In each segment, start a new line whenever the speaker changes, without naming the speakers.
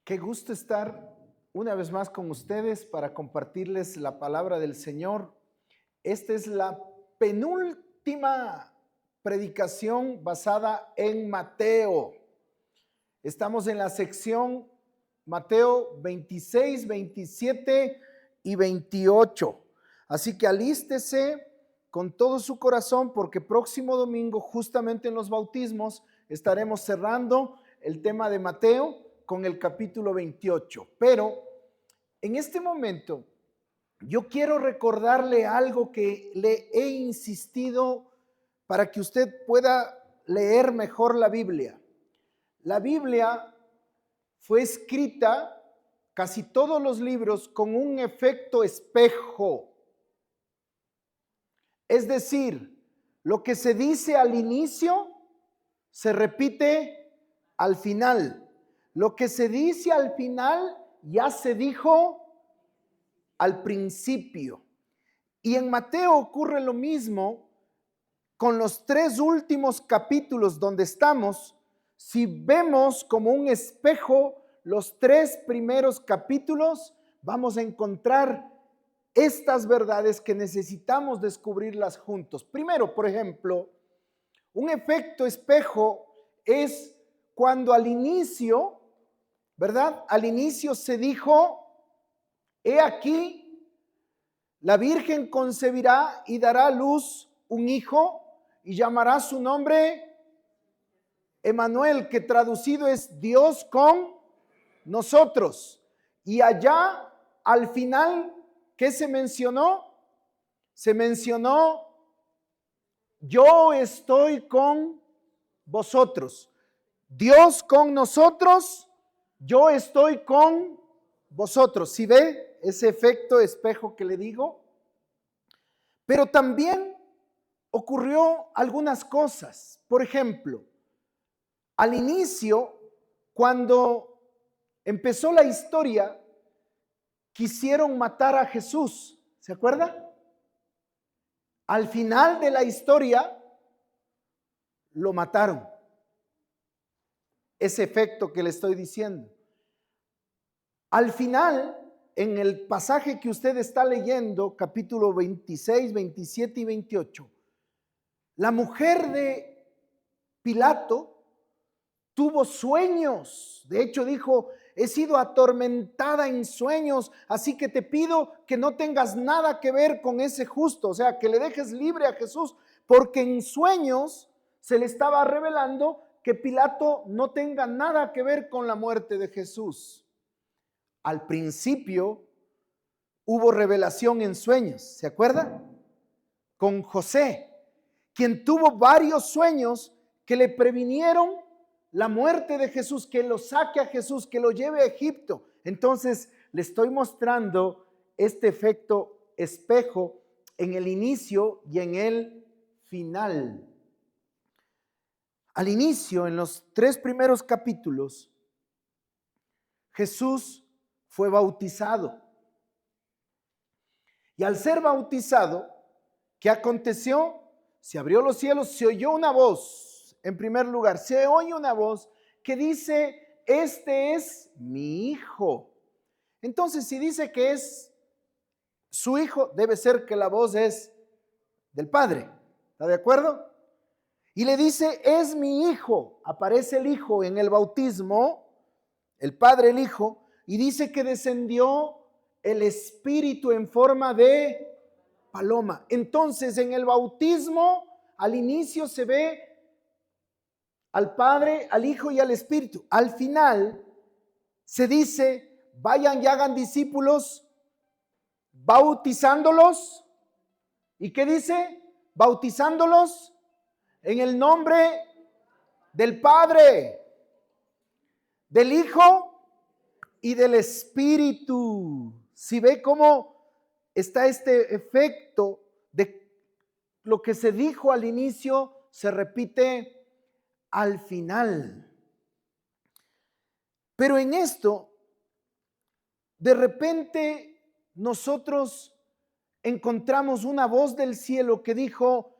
Qué gusto estar una vez más con ustedes para compartirles la palabra del Señor. Esta es la penúltima predicación basada en Mateo. Estamos en la sección Mateo 26, 27 y 28. Así que alístese con todo su corazón porque próximo domingo, justamente en los bautismos, estaremos cerrando el tema de Mateo con el capítulo 28. Pero en este momento yo quiero recordarle algo que le he insistido para que usted pueda leer mejor la Biblia. La Biblia fue escrita, casi todos los libros, con un efecto espejo. Es decir, lo que se dice al inicio se repite al final. Lo que se dice al final ya se dijo al principio. Y en Mateo ocurre lo mismo con los tres últimos capítulos donde estamos. Si vemos como un espejo los tres primeros capítulos, vamos a encontrar estas verdades que necesitamos descubrirlas juntos. Primero, por ejemplo, un efecto espejo es cuando al inicio, ¿verdad? Al inicio se dijo, he aquí, la Virgen concebirá y dará a luz un hijo y llamará su nombre Emmanuel, que traducido es Dios con nosotros. Y allá, al final, ¿qué se mencionó? Se mencionó, yo estoy con vosotros. Dios con nosotros, yo estoy con vosotros. ¿Sí ve ese efecto espejo que le digo? Pero también ocurrió algunas cosas. Por ejemplo, al inicio, cuando empezó la historia, quisieron matar a Jesús. ¿Se acuerda? Al final de la historia, lo mataron. Ese efecto que le estoy diciendo. Al final, en el pasaje que usted está leyendo, capítulo 26, 27 y 28, la mujer de Pilato tuvo sueños. De hecho, dijo, he sido atormentada en sueños, así que te pido que no tengas nada que ver con ese justo, o sea, que le dejes libre a Jesús, porque en sueños se le estaba revelando que Pilato no tenga nada que ver con la muerte de Jesús. Al principio hubo revelación en sueños, ¿se acuerda? Con José, quien tuvo varios sueños que le previnieron la muerte de Jesús, que lo saque a Jesús, que lo lleve a Egipto. Entonces le estoy mostrando este efecto espejo en el inicio y en el final. Al inicio, en los tres primeros capítulos, Jesús fue bautizado. Y al ser bautizado, ¿qué aconteció? Se abrió los cielos, se oyó una voz. En primer lugar, se oye una voz que dice, este es mi hijo. Entonces, si dice que es su hijo, debe ser que la voz es del Padre. ¿Está de acuerdo? Y le dice, es mi hijo. Aparece el hijo en el bautismo, el Padre, el Hijo, y dice que descendió el Espíritu en forma de paloma. Entonces, en el bautismo, al inicio se ve al Padre, al Hijo y al Espíritu. Al final se dice, vayan y hagan discípulos, bautizándolos. ¿Y qué dice? Bautizándolos en el nombre del Padre, del Hijo y del Espíritu. Si ve cómo está este efecto de lo que se dijo al inicio, se repite al final. Pero en esto, de repente, nosotros encontramos una voz del cielo que dijo,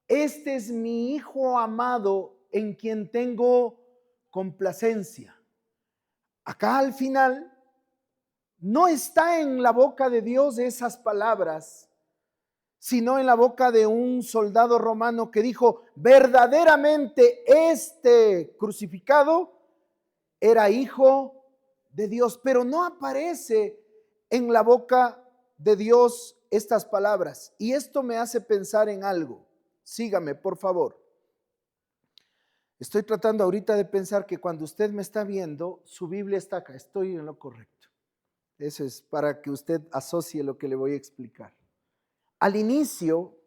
este es mi Hijo amado en quien tengo complacencia. Acá al final no está en la boca de Dios esas palabras, sino en la boca de un soldado romano que dijo, verdaderamente este crucificado era hijo de Dios, pero no aparece en la boca de Dios estas palabras. Y esto me hace pensar en algo. Sígame, por favor. Estoy tratando ahorita de pensar que cuando usted me está viendo, su Biblia está acá. Estoy en lo correcto. Eso es para que usted asocie lo que le voy a explicar. Al inicio,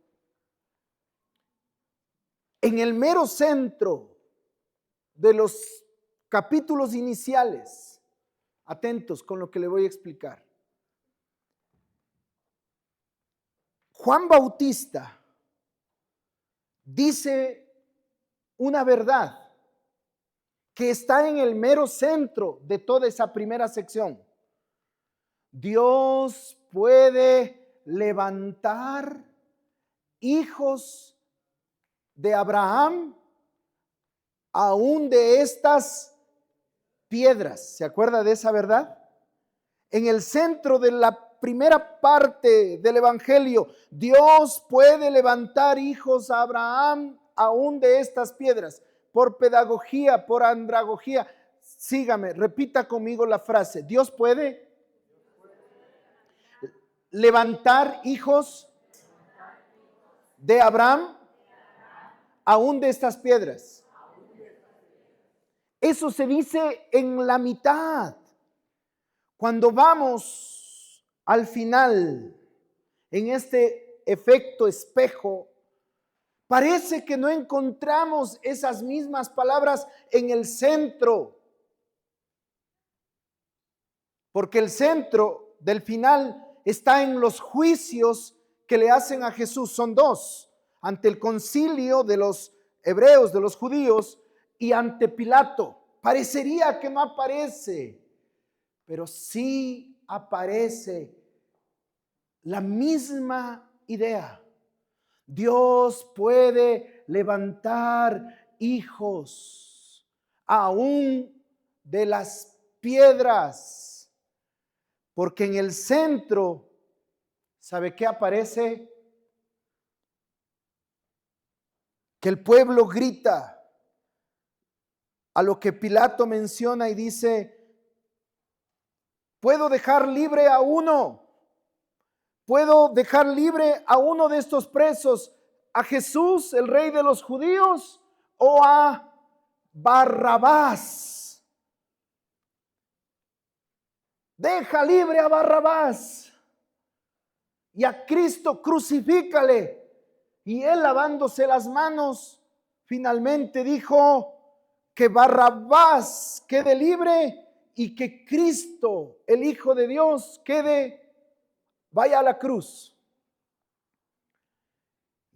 en el mero centro de los capítulos iniciales, atentos con lo que le voy a explicar. Juan Bautista dice una verdad que está en el mero centro de toda esa primera sección. Dios puede levantar hijos de Abraham aún de estas piedras. ¿Se acuerda de esa verdad? En el centro de la primera parte del Evangelio, Dios puede levantar hijos a Abraham aún de estas piedras. Por pedagogía, por andragogía. Sígame, repita conmigo la frase. Dios puede levantar hijos de Abraham aún de estas piedras. Eso se dice en la mitad. Cuando vamos al final, en este efecto espejo, parece que no encontramos esas mismas palabras en el centro. Porque el centro del final está en los juicios que le hacen a Jesús. Son dos: ante el concilio de los hebreos, de los judíos, y ante Pilato. Parecería que no aparece, pero sí aparece la misma idea. Dios puede levantar hijos aún de las piedras, porque en el centro, ¿sabe qué aparece? Que el pueblo grita a lo que Pilato menciona y dice: puedo dejar libre a uno, puedo dejar libre a uno de estos presos, a Jesús, el rey de los judíos, o a Barrabás. Deja libre a Barrabás y a Cristo crucifícale. Y él, lavándose las manos, finalmente dijo que Barrabás quede libre y que Cristo, el Hijo de Dios, vaya a la cruz.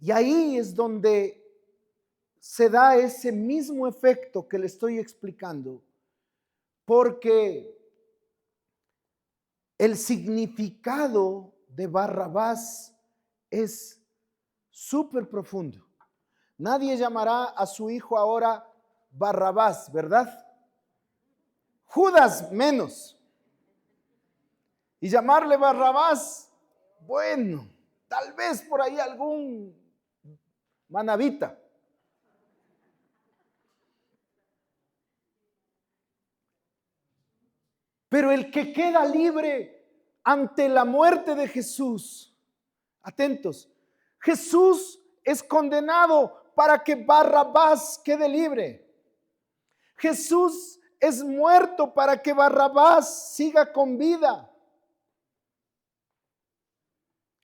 Y ahí es donde se da ese mismo efecto que le estoy explicando, porque el significado de Barrabás es súper profundo. Nadie llamará a su hijo ahora Barrabás, ¿verdad? Judas menos. Y llamarle Barrabás, bueno, tal vez por ahí algún manabita. Pero el que queda libre ante la muerte de Jesús, atentos, Jesús es condenado para que Barrabás quede libre. Jesús es muerto para que Barrabás siga con vida.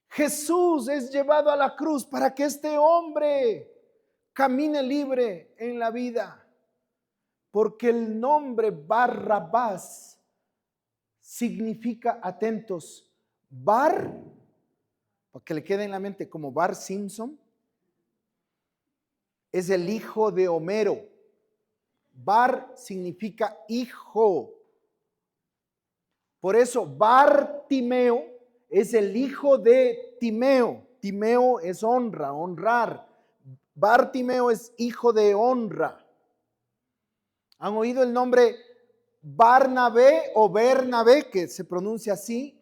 Jesús es llevado a la cruz para que este hombre camine libre en la vida. Porque el nombre Barrabás significa, atentos, Bar, para que le quede en la mente como Bar Simpson, es el hijo de Homero. Bar significa hijo. Por eso Bartimeo es el hijo de Timeo. Timeo es honra, honrar. Bartimeo es hijo de honra. ¿Han oído el nombre Barnabé o Bernabé, que se pronuncia así.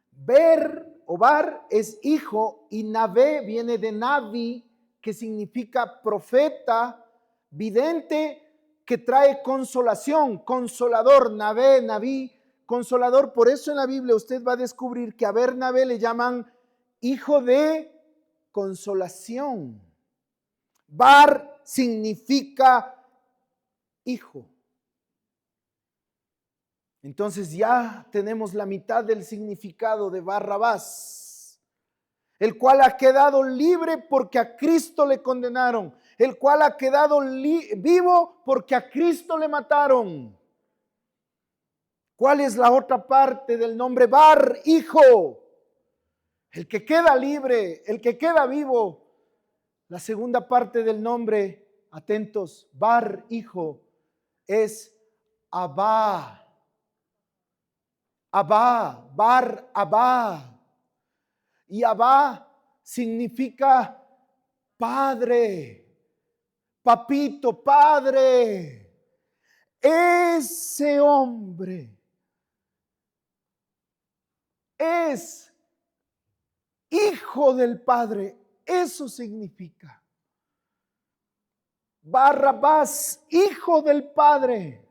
Ber o Bar es hijo y Nabé viene de Navi, que significa profeta, vidente, que trae consolación, consolador, Nabé, Naví, consolador. Por eso en la Biblia usted va a descubrir que a Bernabé le llaman hijo de consolación. Bar significa hijo. Entonces ya tenemos la mitad del significado de Barrabás, el cual ha quedado libre porque a Cristo le condenaron, el cual ha quedado vivo porque a Cristo le mataron. ¿Cuál es la otra parte del nombre Bar? Hijo. El que queda libre, el que queda vivo. La segunda parte del nombre, atentos, Bar, hijo, es Abba. Abba, Bar, Abba. Y Abba significa padre, papito, padre. Ese hombre es hijo del Padre. Eso significa. Barrabás, hijo del Padre,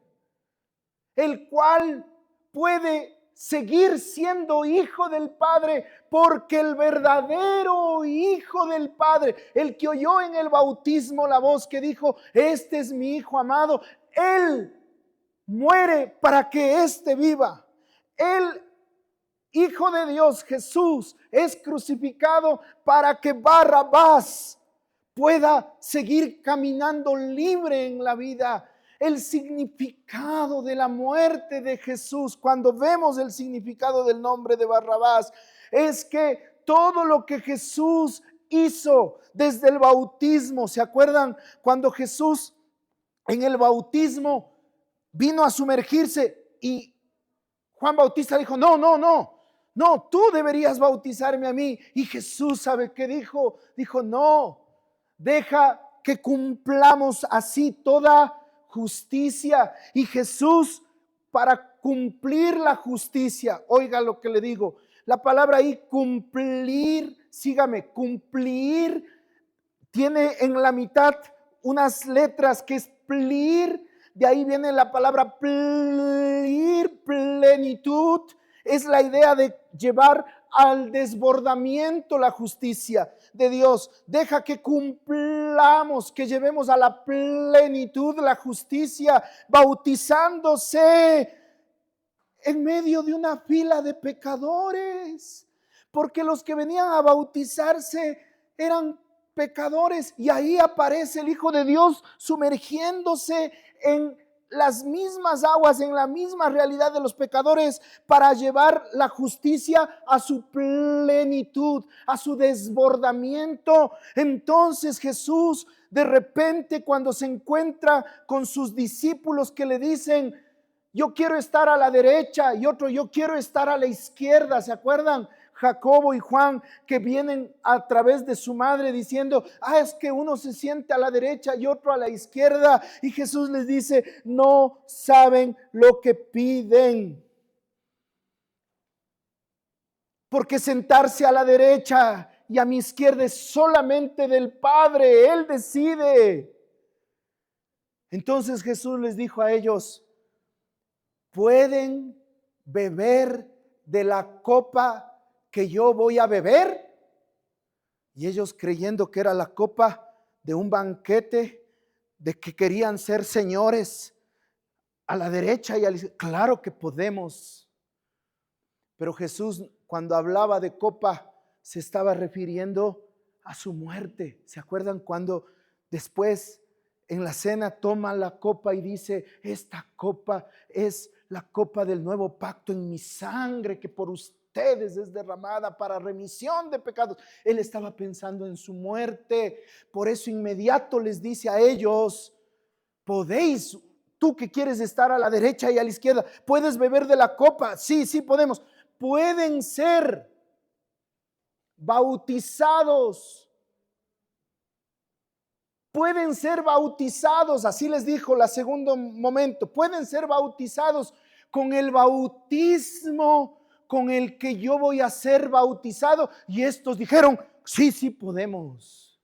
el cual puede seguir siendo hijo del Padre, porque el verdadero hijo del Padre, el que oyó en el bautismo la voz que dijo, este es mi hijo amado, él muere para que éste viva. El Hijo de Dios, Jesús, es crucificado para que Barrabás pueda seguir caminando libre en la vida. El significado de la muerte de Jesús, cuando vemos el significado del nombre de Barrabás, es que todo lo que Jesús hizo desde el bautismo, ¿se acuerdan? Cuando Jesús en el bautismo vino a sumergirse y Juan Bautista dijo, no, tú deberías bautizarme a mí. Y Jesús, ¿sabe qué dijo? Dijo, no, deja que cumplamos así toda justicia. Y Jesús, para cumplir la justicia, oiga lo que le digo, la palabra ahí cumplir, sígame, cumplir, tiene en la mitad unas letras que es plir, de ahí viene la palabra plir, plenitud. Es la idea de llevar al desbordamiento la justicia de Dios. Deja que cumplamos, que llevemos a la plenitud la justicia, bautizándose en medio de una fila de pecadores, porque los que venían a bautizarse eran pecadores, y ahí aparece el Hijo de Dios sumergiéndose en las mismas aguas, en la misma realidad de los pecadores, para llevar la justicia a su plenitud, a su desbordamiento. Entonces Jesús, de repente, cuando se encuentra con sus discípulos que le dicen, yo quiero estar a la derecha, y otro, yo quiero estar a la izquierda, ¿se acuerdan? Jacobo y Juan, que vienen a través de su madre diciendo, es que uno se siente a la derecha y otro a la izquierda. Y Jesús les dice, no saben lo que piden. Porque sentarse a la derecha y a mi izquierda es solamente del Padre, Él decide. Entonces Jesús les dijo a ellos, ¿pueden beber de la copa que yo voy a beber? Y ellos, creyendo que era la copa de un banquete, de que querían ser señores a la derecha y a la izquierda, claro que podemos. Pero Jesús, cuando hablaba de copa, se estaba refiriendo a su muerte. ¿Se acuerdan cuando después en la cena toma la copa y dice, esta copa es la copa del nuevo pacto en mi sangre, que por ustedes es derramada para remisión de pecados? Él estaba pensando en su muerte. Por eso inmediato les dice a ellos, podéis, tú que quieres estar a la derecha y a la izquierda, ¿puedes beber de la copa? Sí, podemos. Pueden ser bautizados. Pueden ser bautizados, así les dijo la segundo momento, pueden ser bautizados con el bautismo con el que yo voy a ser bautizado. Y estos dijeron, sí, sí podemos.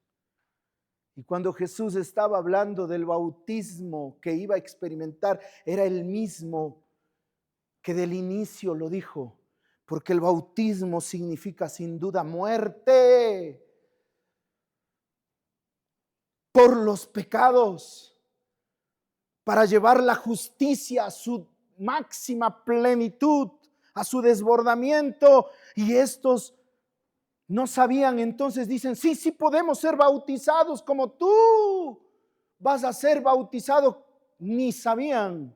Y cuando Jesús estaba hablando del bautismo que iba a experimentar, era el mismo que del inicio lo dijo, porque el bautismo significa sin duda muerte por los pecados, para llevar la justicia a su máxima plenitud, a su desbordamiento. Y estos no sabían, entonces dicen, sí, sí podemos ser bautizados como tú vas a ser bautizado. Ni sabían,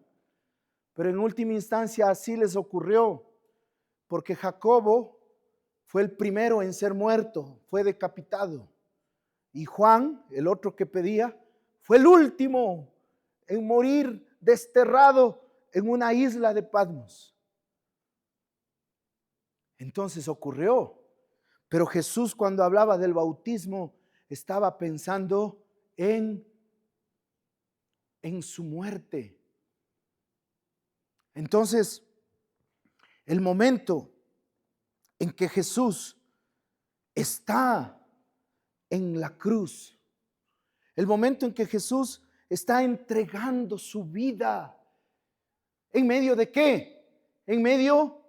pero en última instancia así les ocurrió, porque Jacobo fue el primero en ser muerto, fue decapitado. Y Juan, el otro que pedía, fue el último en morir desterrado en una isla de Patmos. Entonces ocurrió. Pero Jesús, cuando hablaba del bautismo, estaba pensando en su muerte. Entonces, el momento en que Jesús está en la cruz, el momento en que Jesús está entregando su vida, ¿en medio de qué? En medio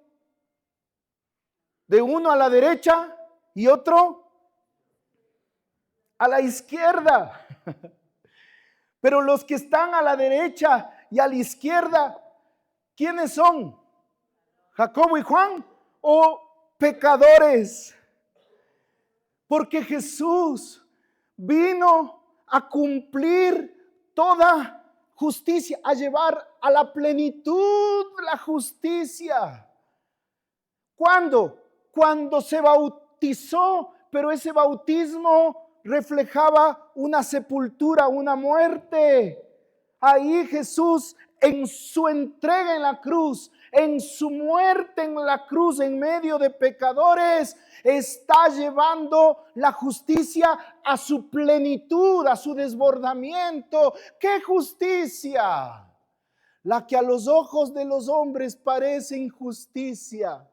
de uno a la derecha y otro a la izquierda. Pero los que están a la derecha y a la izquierda, ¿quiénes son? ¿Jacobo y Juan o pecadores? Porque Jesús vino a cumplir toda justicia, a llevar a la plenitud la justicia. ¿Cuándo? Cuando se bautizó, pero ese bautismo reflejaba una sepultura, una muerte. Ahí Jesús, en su entrega en la cruz, en su muerte en la cruz en medio de pecadores, está llevando la justicia a su plenitud, a su desbordamiento. ¿Qué justicia? La que a los ojos de los hombres parece injusticia.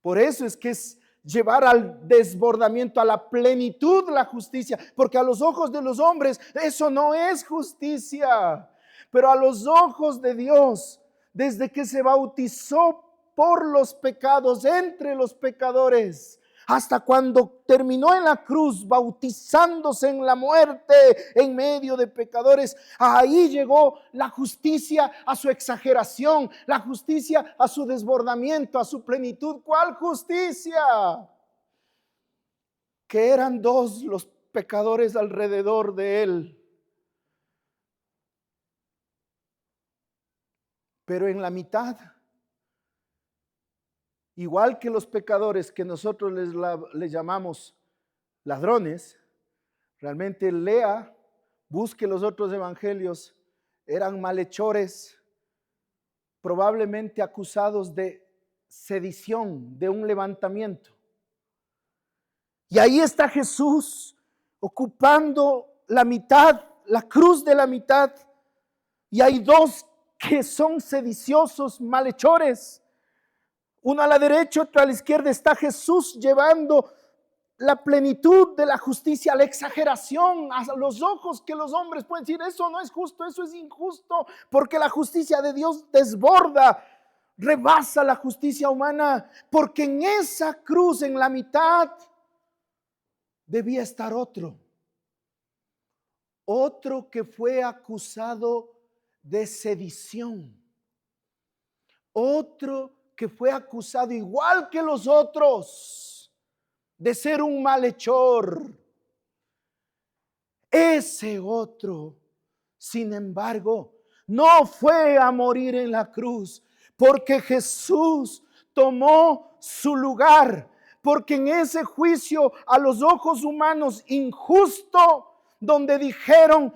Por eso es que es llevar al desbordamiento, a la plenitud la justicia, porque a los ojos de los hombres eso no es justicia, pero a los ojos de Dios, desde que se bautizó por los pecados, entre los pecadores, hasta cuando terminó en la cruz, bautizándose en la muerte en medio de pecadores, ahí llegó la justicia a su exageración, la justicia a su desbordamiento, a su plenitud. ¿Cuál justicia? Que eran dos los pecadores alrededor de él, pero en la mitad, igual que los pecadores que nosotros les llamamos ladrones, realmente lea, busque los otros evangelios, eran malhechores, probablemente acusados de sedición, de un levantamiento. Y ahí está Jesús ocupando la mitad, la cruz de la mitad, y hay dos que son sediciosos, malhechores. Uno a la derecha, otro a la izquierda. Está Jesús llevando la plenitud de la justicia, la exageración a los ojos que los hombres pueden decir, eso no es justo, eso es injusto, porque la justicia de Dios desborda, rebasa la justicia humana, porque en esa cruz, en la mitad, debía estar otro que fue acusado de sedición, otro que fue acusado igual que los otros de ser un malhechor. Ese otro, sin embargo, no fue a morir en la cruz, porque Jesús tomó su lugar, porque en ese juicio a los ojos humanos injusto, donde dijeron,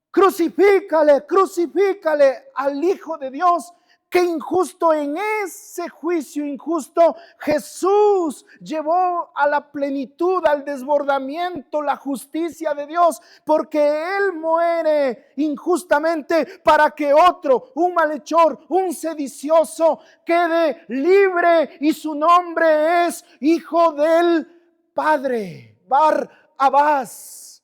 crucifícale, crucifícale al Hijo de Dios, qué injusto en ese juicio injusto Jesús llevó a la plenitud, al desbordamiento, la justicia de Dios, porque Él muere injustamente para que otro, un malhechor, un sedicioso, quede libre y su nombre es Hijo del Padre, Bar-Abás.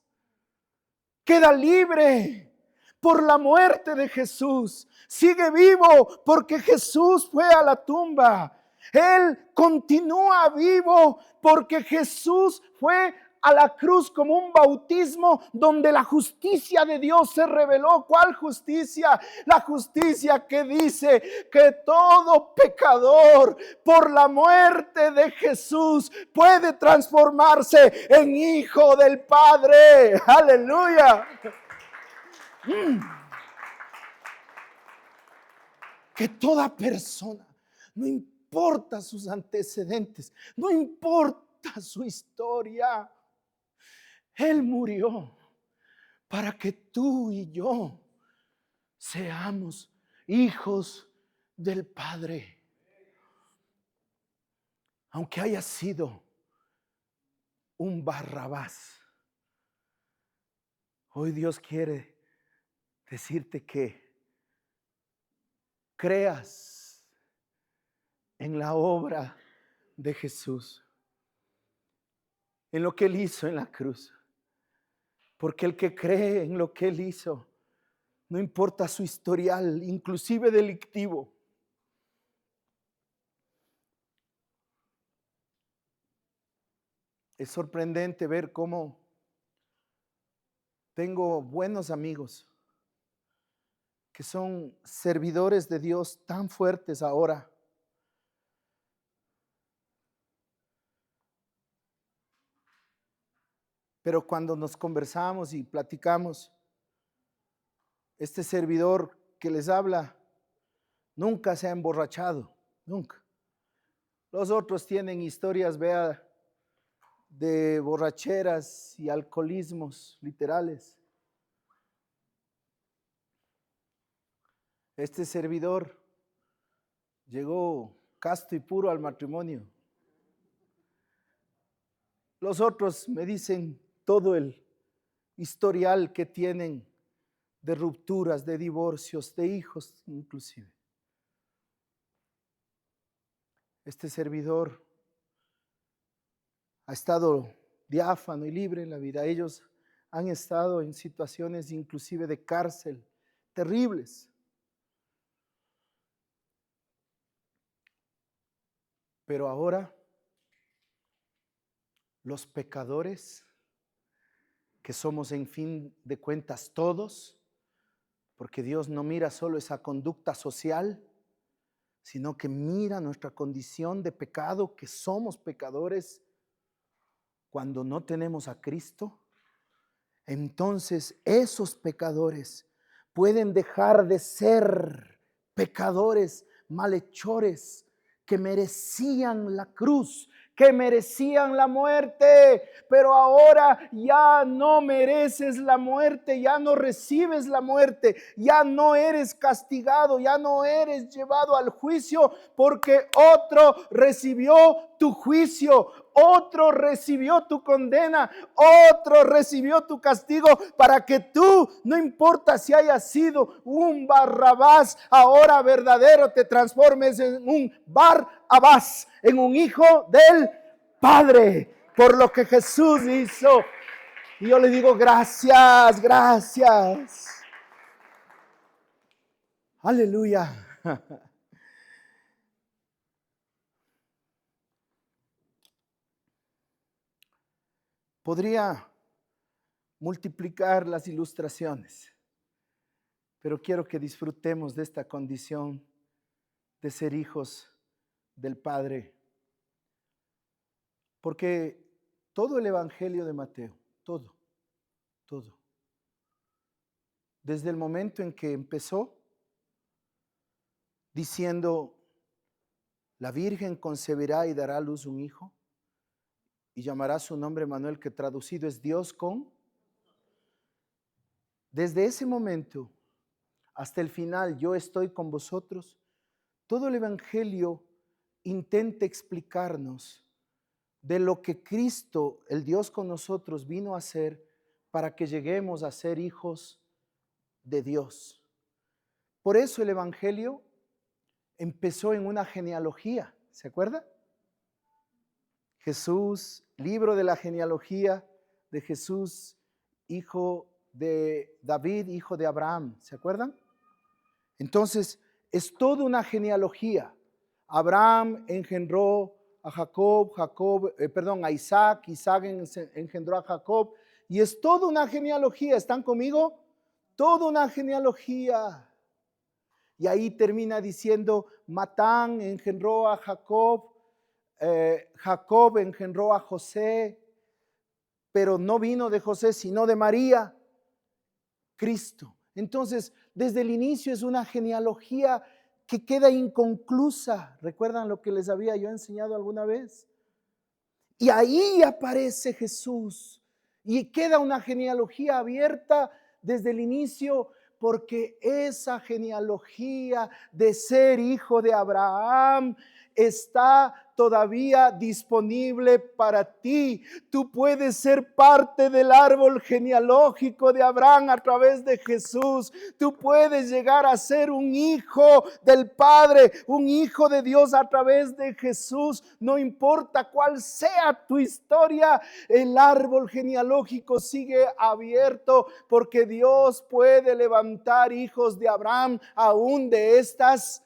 Queda libre por la muerte de Jesús. Sigue vivo porque Jesús fue a la tumba. Él continúa vivo porque Jesús fue a la cruz como un bautismo donde la justicia de Dios se reveló. ¿Cuál justicia? La justicia que dice que todo pecador por la muerte de Jesús puede transformarse en hijo del Padre. Aleluya. Que toda persona, no importa sus antecedentes, no importa su historia, Él murió para que tú y yo seamos hijos del Padre. Aunque haya sido un Barrabás, hoy Dios quiere decirte que creas en la obra de Jesús, en lo que Él hizo en la cruz. Porque el que cree en lo que Él hizo, no importa su historial, inclusive delictivo, es sorprendente ver cómo tengo buenos amigos que son servidores de Dios tan fuertes ahora. Pero cuando nos conversamos y platicamos, este servidor que les habla nunca se ha emborrachado, nunca. Los otros tienen historias, vea, de borracheras y alcoholismos literales. Este servidor llegó casto y puro al matrimonio. Los otros me dicen todo el historial que tienen de rupturas, de divorcios, de hijos inclusive. Este servidor ha estado diáfano y libre en la vida. Ellos han estado en situaciones inclusive de cárcel terribles. Pero ahora los pecadores, que somos en fin de cuentas todos, porque Dios no mira solo esa conducta social, sino que mira nuestra condición de pecado, que somos pecadores cuando no tenemos a Cristo. Entonces esos pecadores pueden dejar de ser pecadores, malhechores, que merecían la cruz, que merecían la muerte, pero ahora ya no mereces la muerte, ya no recibes la muerte, ya no eres castigado, ya no eres llevado al juicio, porque otro recibió tu juicio, otro recibió tu condena, otro recibió tu castigo, para que tú, no importa si hayas sido un Barrabás, ahora verdadero, te transformes en un Bar-Abás, en un hijo del Padre, por lo que Jesús hizo. Y yo le digo gracias, gracias. Aleluya. Podría multiplicar las ilustraciones, pero quiero que disfrutemos de esta condición de ser hijos del Padre. Porque todo el Evangelio de Mateo, todo, desde el momento en que empezó diciendo, la Virgen concebirá y dará a luz un hijo, y llamará su nombre Manuel, que traducido es Dios con. Desde ese momento hasta el final, yo estoy con vosotros todo el Evangelio intenta explicarnos de lo que Cristo, el Dios con nosotros, vino a hacer para que lleguemos a ser hijos de Dios. Por eso el Evangelio empezó en una genealogía, ¿se acuerda? Jesús, libro de la genealogía de Jesús, hijo de David, hijo de Abraham, ¿se acuerdan? Entonces, es toda una genealogía. Abraham engendró a a Isaac, Isaac engendró a Jacob, y es toda una genealogía. ¿Están conmigo? Toda una genealogía. Y ahí termina diciendo, Matán engendró a Jacob, Jacob engendró a José, pero no vino de José, sino de María, Cristo. Entonces, desde el inicio es una genealogía que queda inconclusa. ¿Recuerdan lo que les había yo enseñado alguna vez? Y ahí aparece Jesús y queda una genealogía abierta desde el inicio, porque esa genealogía de ser hijo de Abraham está todavía disponible para ti. Tú puedes ser parte del árbol genealógico de Abraham a través de Jesús. Tú puedes llegar a ser un hijo del Padre, un hijo de Dios a través de Jesús. No importa cuál sea tu historia, el árbol genealógico sigue abierto, porque Dios puede levantar hijos de Abraham aún de estas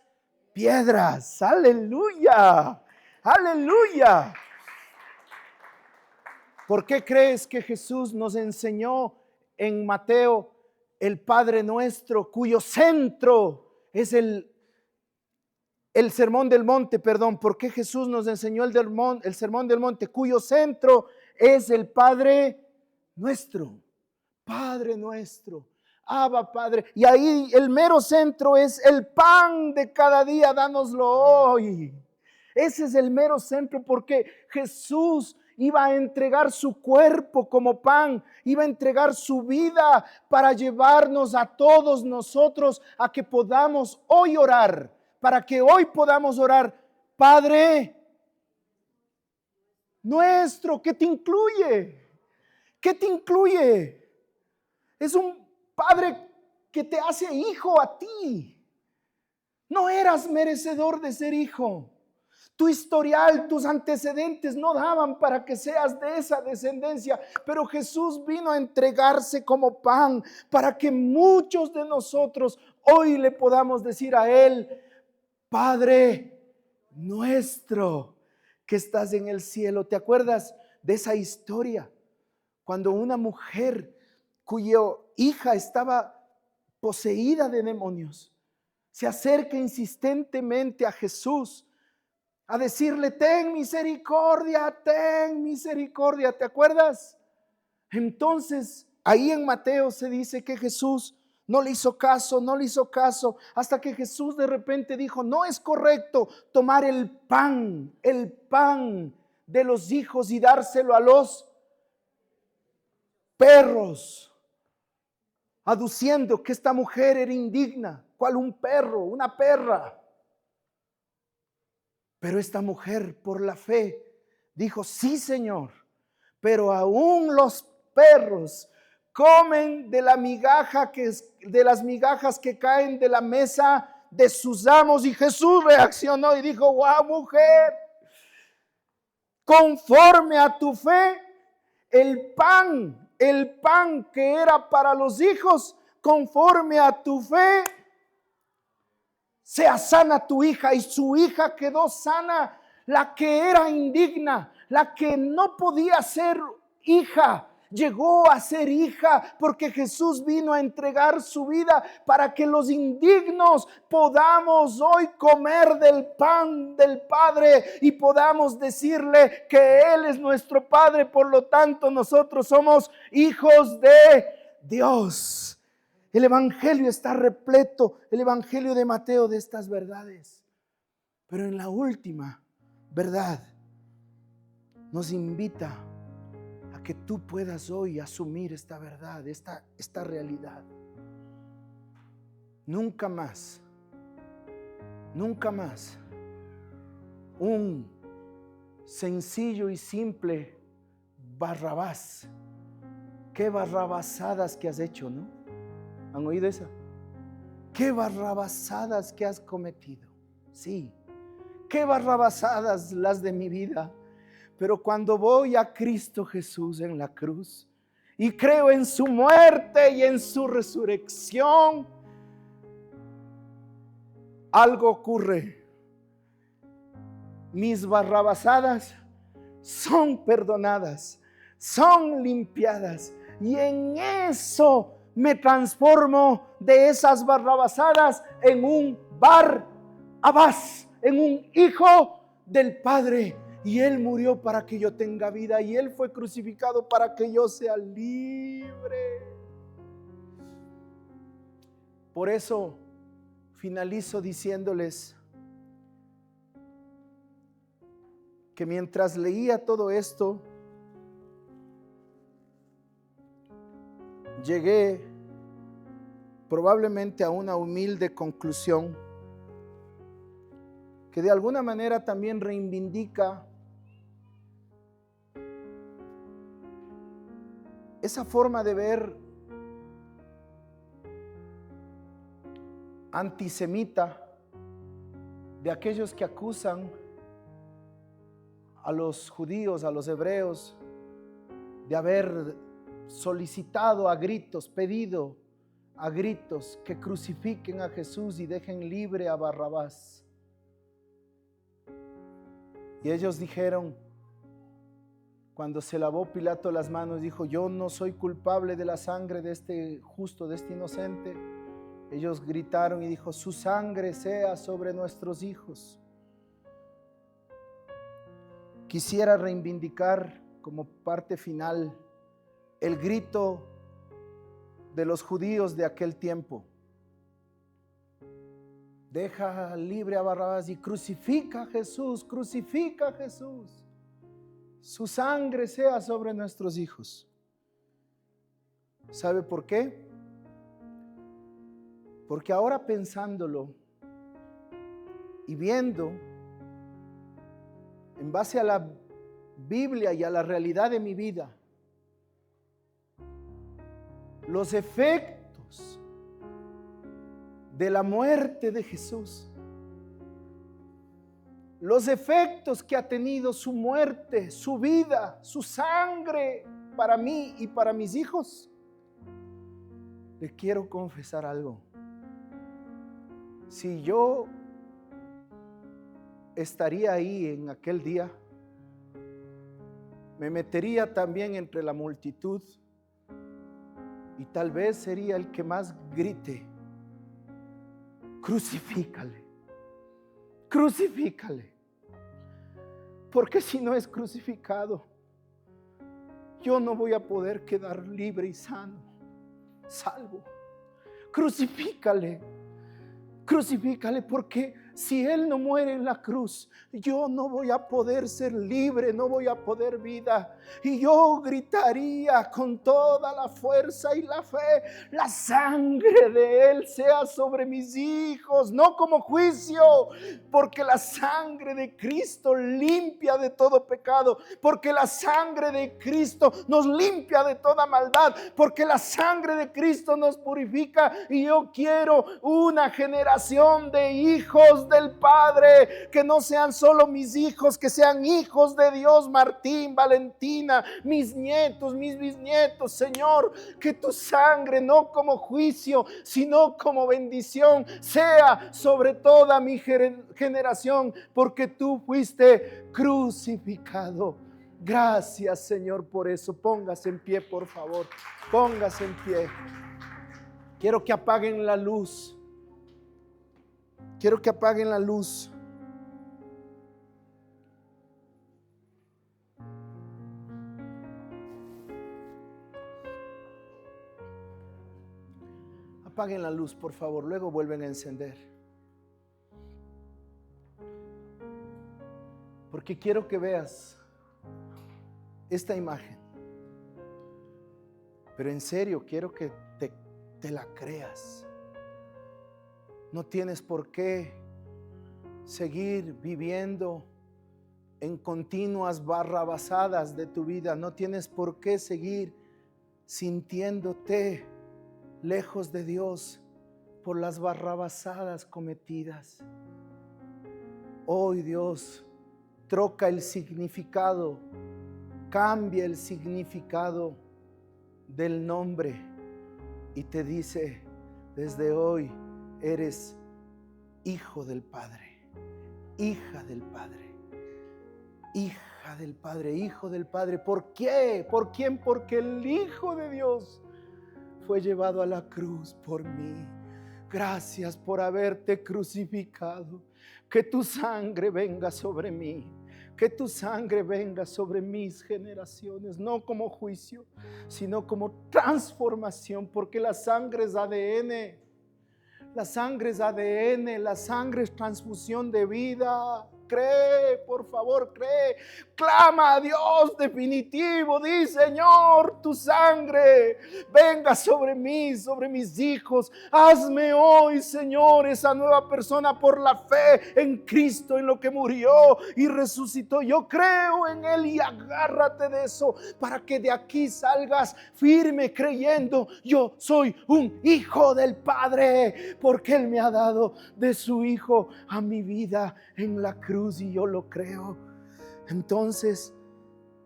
piedras. Aleluya, aleluya. ¿Por qué crees que Jesús nos enseñó en Mateo el Padre Nuestro, cuyo centro es el Sermón del Monte? Perdón, ¿por qué Jesús nos enseñó el Sermón del Monte, cuyo centro es el Padre Nuestro? Padre Nuestro. Abba, Padre. Y ahí el mero centro es el pan de cada día, dánoslo hoy. Ese es el mero centro, porque Jesús iba a entregar su cuerpo como pan, iba a entregar su vida para llevarnos a todos nosotros a que podamos hoy orar, para que hoy podamos orar, Padre Nuestro. ¿Qué te incluye? ¿Qué te incluye? Es un Padre que te hace hijo a ti. No eras merecedor de ser hijo. Tu historial, tus antecedentes no daban para que seas de esa descendencia, pero Jesús vino a entregarse como pan para que muchos de nosotros hoy le podamos decir a Él, Padre Nuestro que estás en el cielo. ¿Te acuerdas de esa historia? Cuando una mujer cuya hija estaba poseída de demonios se acerca insistentemente a Jesús a decirle, ten misericordia, ¿te acuerdas? Entonces, ahí en Mateo se dice que Jesús no le hizo caso, hasta que Jesús de repente dijo, no es correcto tomar el pan de los hijos y dárselo a los perros, aduciendo que esta mujer era indigna. ¿Cuál un perro? Una perra. Pero esta mujer, por la fe, dijo, sí, Señor, pero aún los perros comen de la migaja de las migajas que caen de la mesa de sus amos. Y Jesús reaccionó y dijo, wow, mujer, conforme a tu fe, el pan que era para los hijos, conforme a tu fe, sea sana tu hija. Y su hija quedó sana. La que era indigna, la que no podía ser hija, llegó a ser hija, porque Jesús vino a entregar su vida para que los indignos podamos hoy comer del pan del Padre y podamos decirle que Él es nuestro Padre. Por lo tanto, nosotros somos hijos de Dios. El Evangelio está repleto, el Evangelio de Mateo, de estas verdades. Pero en la última verdad nos invita a que tú puedas hoy asumir esta verdad, esta realidad. Nunca más Nunca más un sencillo y simple Barrabás. Qué barrabasadas que has hecho, ¿no? ¿Han oído esa? Qué barrabasadas que has cometido. Sí, qué barrabasadas las de mi vida. Pero cuando voy a Cristo Jesús en la cruz y creo en su muerte y en su resurrección, algo ocurre. Mis barrabasadas son perdonadas, son limpiadas, y en eso me transformo de esas barrabasadas en un Barrabás, en un hijo del Padre. Y Él murió para que yo tenga vida, y Él fue crucificado para que yo sea libre. Por eso finalizo diciéndoles que mientras leía todo esto, llegué probablemente a una humilde conclusión que de alguna manera también reivindica esa forma de ver antisemita de aquellos que acusan a los judíos, a los hebreos, de haber solicitado a gritos, pedido a gritos que crucifiquen a Jesús y dejen libre a Barrabás. Y ellos dijeron, cuando se lavó Pilato las manos, dijo: yo no soy culpable de la sangre de este justo, de este inocente. Ellos gritaron y dijo: su sangre sea sobre nuestros hijos. Quisiera reivindicar como parte final el grito de los judíos de aquel tiempo: deja libre a Barrabás y crucifica a Jesús, crucifica a Jesús. Su sangre sea sobre nuestros hijos. ¿Sabe por qué? Porque ahora pensándolo y viendo en base a la Biblia y a la realidad de mi vida, los efectos de la muerte de Jesús, los efectos que ha tenido su muerte, su vida, su sangre para mí y para mis hijos, le quiero confesar algo. Si yo estaría ahí en aquel día, me metería también entre la multitud y tal vez sería el que más grite: crucifícale, crucifícale. Porque si no es crucificado, yo no voy a poder quedar libre y sano, salvo. Crucifícale, crucifícale, porque si Él no muere en la cruz, yo no voy a poder ser libre, no voy a poder vida. Y yo gritaría con toda la fuerza y la fe: la sangre de Él sea sobre mis hijos, no como juicio, porque la sangre de Cristo limpia de todo pecado, porque la sangre de Cristo nos limpia de toda maldad, porque la sangre de Cristo nos purifica. Y yo quiero una generación de hijos del Padre, que no sean solo mis hijos, que sean hijos de Dios. Martín, Valentina, mis nietos, mis bisnietos. Señor, que tu sangre, no como juicio, sino como bendición, sea sobre toda mi generación, porque tú fuiste crucificado. Gracias, Señor, por eso. Póngase en pie, por favor. Póngase en pie. Quiero que apaguen la luz. Quiero que apaguen la luz. Apaguen la luz, por favor. Luego vuelven a encender. Porque quiero que veas esta imagen. Pero en serio, quiero que te la creas. No tienes por qué seguir viviendo en continuas barrabasadas de tu vida. No tienes por qué seguir sintiéndote lejos de Dios por las barrabasadas cometidas. Hoy Dios troca el significado, cambia el significado del nombre y te dice: desde hoy eres hijo del Padre, hija del Padre, hija del Padre, hijo del Padre. ¿Por qué? ¿Por quién? Porque el Hijo de Dios fue llevado a la cruz por mí. Gracias por haberte crucificado. Que tu sangre venga sobre mí. Que tu sangre venga sobre mis generaciones, no como juicio, sino como transformación, porque la sangre es ADN. La sangre es ADN, la sangre es transfusión de vida. Cree, por favor, cree. Clama a Dios definitivo. Di: Señor, tu sangre venga sobre mí, sobre mis hijos. Hazme hoy, Señor, esa nueva persona por la fe en Cristo, en lo que murió y resucitó. Yo creo en Él y agárrate de eso para que de aquí salgas firme creyendo: yo soy un hijo del Padre, porque Él me ha dado de su Hijo a mi vida en la cruz. Y yo lo creo. Entonces,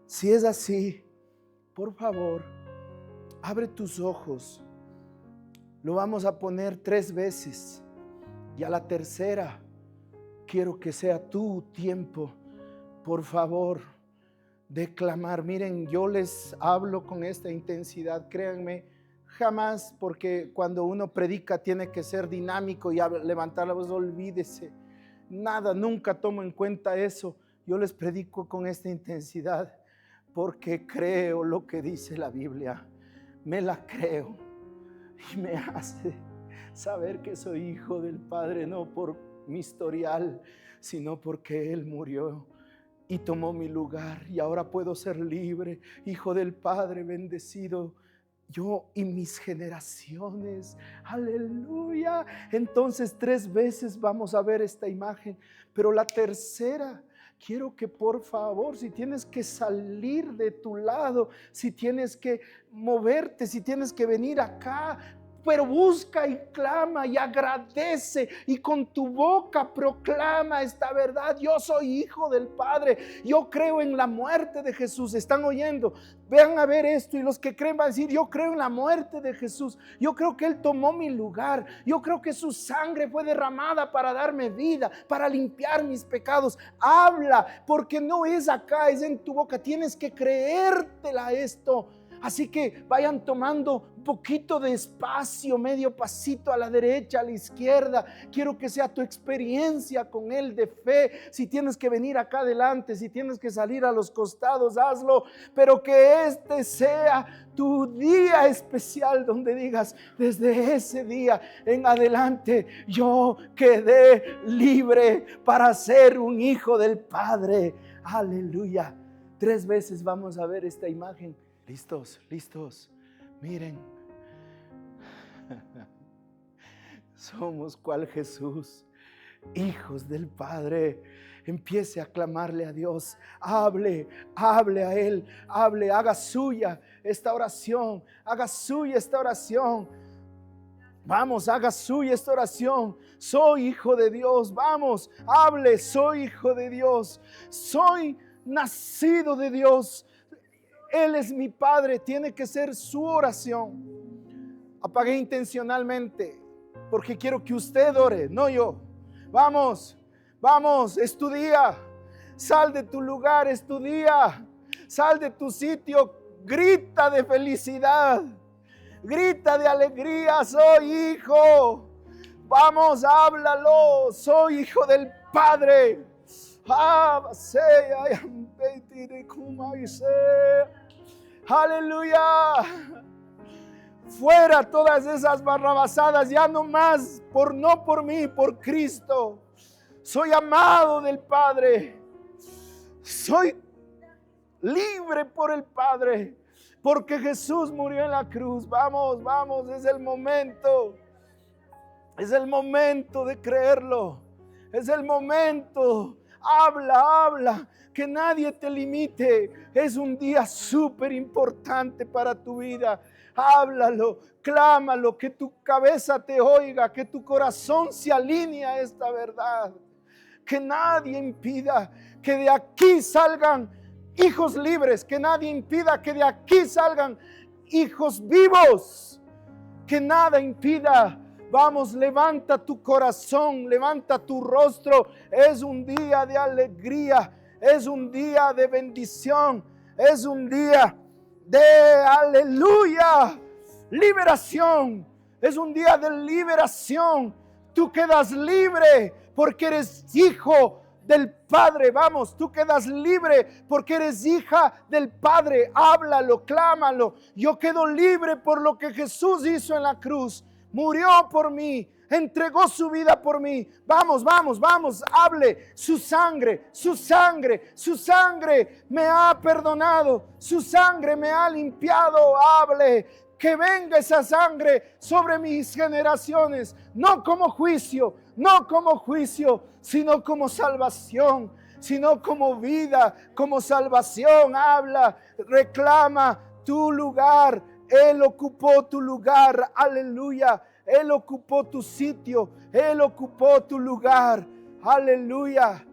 si es así, por favor, abre tus ojos. Lo vamos a poner 3 veces. Y a la tercera, quiero que sea tu tiempo, por favor, de clamar. Miren, yo les hablo con esta intensidad, créanme, jamás, porque cuando uno predica tiene que ser dinámico y levantar la voz. Olvídese. Nada, nunca tomo en cuenta eso. Yo les predico con esta intensidad porque creo lo que dice la Biblia. Me la creo y me hace saber que soy hijo del Padre, no por mi historial, sino porque Él murió y tomó mi lugar y ahora puedo ser libre, hijo del Padre, bendecido yo y mis generaciones. Aleluya. Entonces 3 veces vamos a ver esta imagen, pero la tercera, quiero que por favor, si tienes que salir de tu lado, si tienes que moverte, si tienes que venir acá, pero busca y clama y agradece y con tu boca proclama esta verdad: yo soy hijo del Padre, yo creo en la muerte de Jesús. ¿Están oyendo? Vean a ver esto, y los que creen van a decir: yo creo en la muerte de Jesús, yo creo que Él tomó mi lugar, yo creo que su sangre fue derramada para darme vida, para limpiar mis pecados. Habla, porque no es acá, es en tu boca. Tienes que creértela esto. Así que vayan tomando un poquito de espacio, medio pasito a la derecha, a la izquierda. Quiero que sea tu experiencia con Él de fe. Si tienes que venir acá adelante, si tienes que salir a los costados, hazlo. Pero que este sea tu día especial donde digas: desde ese día en adelante yo quedé libre para ser un hijo del Padre. Aleluya. 3 veces vamos a ver esta imagen. ¿Listos? ¿Listos? Miren. Somos cual Jesús, hijos del Padre. Empiece a clamarle a Dios. Hable a Él. Hable, haga suya esta oración. Haga suya esta oración. Vamos, haga suya esta oración. Soy hijo de Dios. Vamos, hable. Soy hijo de Dios. Soy nacido de Dios. Él es mi Padre. Tiene que ser su oración. Apagué intencionalmente porque quiero que usted ore, no yo. Vamos, vamos, es tu día. Sal de tu lugar, es tu día. Sal de tu sitio, grita de felicidad, grita de alegría. Soy hijo. Vamos, háblalo. Soy hijo del Padre. Aleluya. Fuera todas esas barrabasadas, ya no más, no por mí, por Cristo. Soy amado del Padre. Soy libre por el Padre, porque Jesús murió en la cruz. Vamos, vamos, es el momento. Es el momento de creerlo. Es el momento. Habla, habla. Que nadie te limite. Es un día súper importante para tu vida. Háblalo, clámalo, que tu cabeza te oiga, que tu corazón se alinee a esta verdad. Que nadie impida que de aquí salgan hijos libres, que nadie impida que de aquí salgan hijos vivos, que nada impida. Vamos, levanta tu corazón, levanta tu rostro. Es un día de alegría, es un día de bendición, es un día de aleluya, liberación. Es un día de liberación. Tú quedas libre porque eres hijo del Padre. Vamos, tú quedas libre porque eres hija del Padre. Háblalo, clámalo. Yo quedo libre por lo que Jesús hizo en la cruz. Murió por mí, entregó su vida por mí. Vamos, vamos, vamos, hable. Su sangre, su sangre, su sangre me ha perdonado. Su sangre me ha limpiado. Hable. Que venga esa sangre sobre mis generaciones, no como juicio, no como juicio, sino como salvación, sino como vida, como salvación. Habla, reclama tu lugar. Él ocupó tu lugar, aleluya. Él ocupó tu sitio, Él ocupó tu lugar, aleluya.